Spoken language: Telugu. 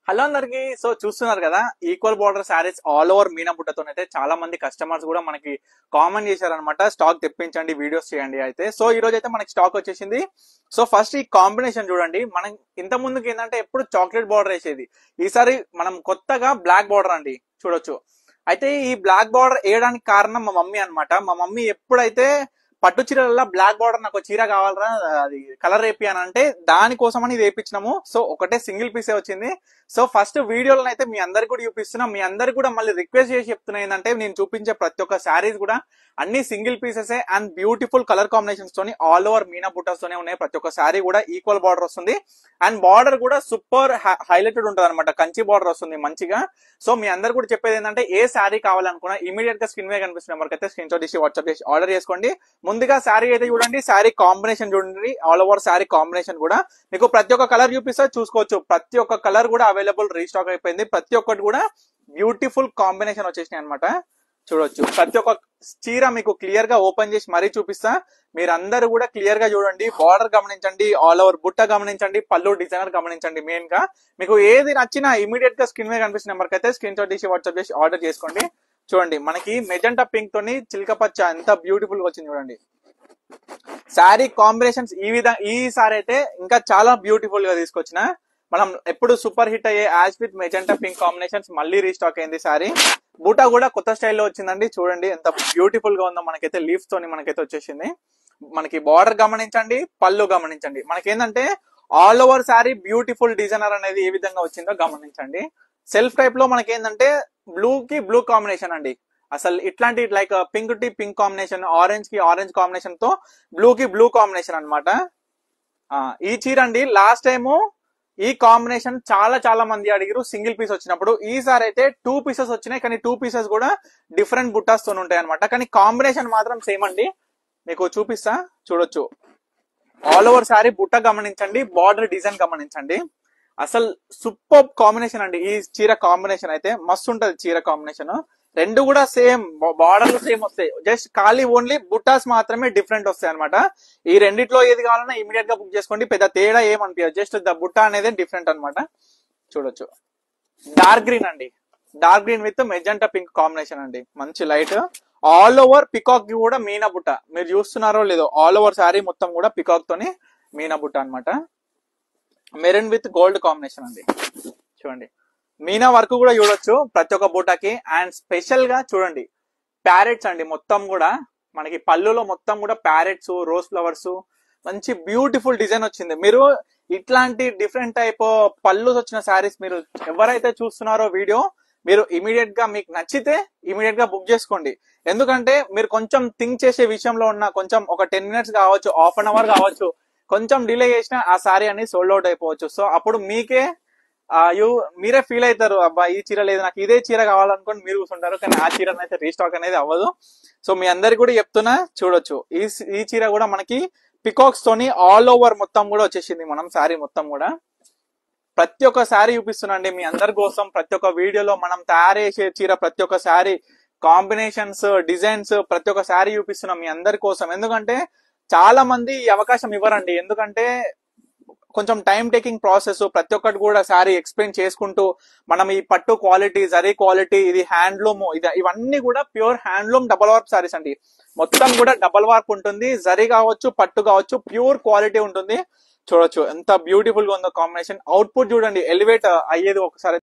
హలో అందరికి. సో చూస్తున్నారు కదా, equal border sarees all over మీనా బుట్టతో అయితే చాలా మంది కస్టమర్స్ కూడా మనకి కామెంట్ చేశారనమాట, స్టాక్ తెప్పించండి, వీడియోస్ చేయండి. అయితే సో ఈ రోజు అయితే మనకి స్టాక్ వచ్చేసింది. సో ఫస్ట్ ఈ కాంబినేషన్ చూడండి. మనం ఇంత ముందుకి ఏంటంటే ఎప్పుడు చాక్లెట్ బార్డర్ వేసేది, ఈసారి మనం కొత్తగా బ్లాక్ బార్డర్ అండి చూడొచ్చు. అయితే ఈ బ్లాక్ బార్డర్ వేయడానికి కారణం మా మమ్మీ అన్నమాట. మా మమ్మీ ఎప్పుడైతే పట్టు చీరలలో బ్లాక్ బార్డర్ నాకు చీర కావాలరా, అది కలర్ వేపి అని అంటే దానికోసం అని ఇది వేయించినాము. సో ఒకటే సింగిల్ పీసే వచ్చింది. సో ఫస్ట్ వీడియోలో అయితే మీ అందరికి కూడా చూపిస్తున్నాం. మీ అందరికి కూడా మళ్ళీ రిక్వెస్ట్ చేసి చెప్తున్నా ఏంటంటే, నేను చూపించే ప్రతి ఒక్క శారీస్ కూడా అన్ని single pieces and beautiful colour combinations తోని ఆల్ ఓవర్ మీనా బుట్టాస్ తోనే ఉన్నాయి. ప్రతి ఒక్క శారీ కూడా ఈక్వల్ బార్డర్ వస్తుంది అండ్ బార్డర్ కూడా సూపర్ హైలైటెడ్ ఉంటుంది అనమాట. కంచి బార్డర్ వస్తుంది మంచిగా. సో మీ అందరు కూడా చెప్పేది ఏంటంటే, ఏ శారీ కావాలనుకున్నా ఇమీడియట్ గా స్క్రీన్ మీద కనిపిస్తున్న నెంబర్కి అయితే స్క్రీన్ షాట్ తీసి వాట్సాప్ చేసి ఆర్డర్ చేసుకోండి. ముందుగా శారీ అయితే చూడండి, శారీ కాంబినేషన్ చూడండి, ఆల్ ఓవర్ శారీ కాంబినేషన్ కూడా మీకు ప్రతి ఒక్క కలర్ చూపిస్తే చూసుకోవచ్చు. ప్రతి ఒక్క కలర్ కూడా అవైలబుల్, రీస్టాక్ అయిపోయింది. ప్రతి ఒక్కటి కూడా బ్యూటిఫుల్ కాంబినేషన్ వచ్చేసినాయి అనమాట. చూడొచ్చు, ప్రతి ఒక్క చీర మీకు క్లియర్ గా ఓపెన్ చేసి మరీ చూపిస్తా. మీరందరూ కూడా క్లియర్ గా చూడండి. బార్డర్ గమనించండి, ఆల్ ఓవర్ బుట్ట గమనించండి, పళ్ళు డిజైనర్ గమనించండి. మెయిన్ గా మీకు ఏది నచ్చినా ఇమీడియట్ గా స్క్రీన్ మీద కనిపిస్తున్న నెంబర్కి అయితే స్క్రీన్ షాట్ తీసి వాట్సాప్ చేసి ఆర్డర్ చేసుకోండి. చూడండి, మనకి మెజెంటా పింక్ తోని చిలక పచ్చ ఎంత బ్యూటిఫుల్ గా వచ్చింది చూడండి. శారీ కాంబినేషన్స్ ఈసారి అయితే ఇంకా చాలా బ్యూటిఫుల్ గా తీసుకొచ్చిన. మనం ఎప్పుడు సూపర్ హిట్ అయ్యే ash with magenta pink combinations మళ్ళీ రీస్టాక్ అయింది. శారీ బూటా కూడా కొత్త స్టైల్లో వచ్చిందండి. చూడండి ఎంత బ్యూటిఫుల్ గా ఉందో. మనకైతే లీఫ్స్ తోని మనకైతే వచ్చేసింది. మనకి బార్డర్ గమనించండి, పళ్ళు గమనించండి. మనకేంటంటే all over sari beautiful designer అనేది ఏ విధంగా వచ్చిందో గమనించండి. సెల్ఫ్ టైప్ లో మనకేంటంటే బ్లూ కి బ్లూ కాంబినేషన్ అండి. అసలు ఇట్లాంటి లైక్ పింక్ కి పింక్ కాంబినేషన్, ఆరెంజ్ కి ఆరెంజ్ కాంబినేషన్ తో బ్లూ కి బ్లూ కాంబినేషన్ అనమాట. ఈ చీర అండి లాస్ట్ టైము ఈ కాంబినేషన్ చాలా మంది అడిగారు సింగిల్ పీస్ వచ్చినప్పుడు. ఈసారి అయితే 2 పీసెస్ వచ్చినాయి, కానీ 2 పీసెస్ కూడా డిఫరెంట్ బుట్టాస్ తో ఉంటాయి అనమాట. కానీ కాంబినేషన్ మాత్రం సేమ్ అండి. మీకు చూపిస్తా, చూడొచ్చు. ఆల్ ఓవర్ శారీ బుట్ట గమనించండి, బార్డర్ డిజైన్ గమనించండి. అసలు సూపర్ కాంబినేషన్ అండి. ఈ చీర కాంబినేషన్ అయితే మస్తు ఉంటది. చీర కాంబినేషన్ రెండు కూడా సేమ్, బార్డర్లు సేమ్ వస్తాయి. జస్ట్ ఖాళీ ఓన్లీ బుట్టాస్ మాత్రమే డిఫరెంట్ వస్తాయి అనమాట. ఈ రెండిట్లో ఏది కావాలన్నా ఇమీడియట్ గా బుక్ చేసుకోండి. పెద్ద తేడా ఏమనిపించదు, జస్ట్ ద బుట్ట అనేది డిఫరెంట్ అనమాట. చూడొచ్చు, డార్క్ గ్రీన్ అండి, dark green with magenta pink combination అండి. మంచి లైట్. ఆల్ ఓవర్ పికాక్ కి కూడా మీనా బుట్ట, మీరు చూస్తున్నారో లేదో, ఆల్ ఓవర్ శారీ మొత్తం కూడా పికాక్ తోని మీనా బుట్ట అనమాట. మెరూన్ విత్ గోల్డ్ కాంబినేషన్ అండి. చూడండి, మీనా వర్క్ కూడా చూడొచ్చు ప్రతి ఒక్క బూటాకి. అండ్ స్పెషల్ గా చూడండి, ప్యారెట్స్ అండి. మొత్తం కూడా మనకి పళ్ళులో మొత్తం కూడా ప్యారెట్స్, రోజ్ ఫ్లవర్స్, మంచి బ్యూటిఫుల్ డిజైన్ వచ్చింది. మీరు ఇట్లాంటి డిఫరెంట్ టైప్ పళ్ళు వచ్చిన శారీస్ మీరు ఎవరైతే చూస్తున్నారో వీడియో, మీరు ఇమీడియట్ గా మీకు నచ్చితే ఇమీడియట్ గా బుక్ చేసుకోండి. ఎందుకంటే మీరు కొంచెం థింక్ చేసే విషయంలో ఉన్న కొంచెం ఒక 10 మినిట్స్ కావచ్చు, హాఫ్ అన్ అవర్ కావచ్చు, కొంచెం డిలే చేసినా ఆ శారీ అనేది సోల్డ్ అవుట్ అయిపోవచ్చు. సో అప్పుడు మీరే ఫీల్ అవుతారు, అబ్బా ఈ చీర లేదు, నాకు ఇదే చీర కావాలనుకోని మీరు కూర్చుంటారు. కానీ ఆ చీర అయితే రీస్టాక్ అనేది అవ్వదు. సో మీ అందరికి కూడా చెప్తున్నా, చూడొచ్చు. ఈ చీర కూడా మనకి పికాక్స్ తోని ఆల్ ఓవర్ మొత్తం కూడా వచ్చేసింది. మనం శారీ మొత్తం కూడా ప్రతి ఒక్క శారీ చూపిస్తున్నాండి మీ అందరి కోసం. ప్రతి ఒక్క వీడియోలో మనం తయారు చేసే చీర, ప్రతి ఒక్క శారీ కాంబినేషన్స్, డిజైన్స్, ప్రతి ఒక్క శారీ చూపిస్తున్నాం మీ అందరి కోసం. ఎందుకంటే చాలా మంది ఈ అవకాశం ఇవ్వరండి. ఎందుకంటే కొంచెం టైం టేకింగ్ ప్రాసెస్. ప్రతి ఒక్కటి కూడా శారీ ఎక్స్ప్లెయిన్ చేసుకుంటూ మనం ఈ పట్టు క్వాలిటీ, జరీ క్వాలిటీ, ఇది హ్యాండ్లూమ్, ఇవన్నీ కూడా pure handloom double warp saris అండి. మొత్తం కూడా డబల్ వార్ప్ ఉంటుంది. జరీ కావచ్చు, పట్టు కావచ్చు, ప్యూర్ క్వాలిటీ ఉంటుంది. చూడొచ్చు ఎంత బ్యూటిఫుల్ గా ఉందో కాంబినేషన్. అవుట్పుట్ చూడండి, ఎలివేట్ అయ్యేది ఒకసారి.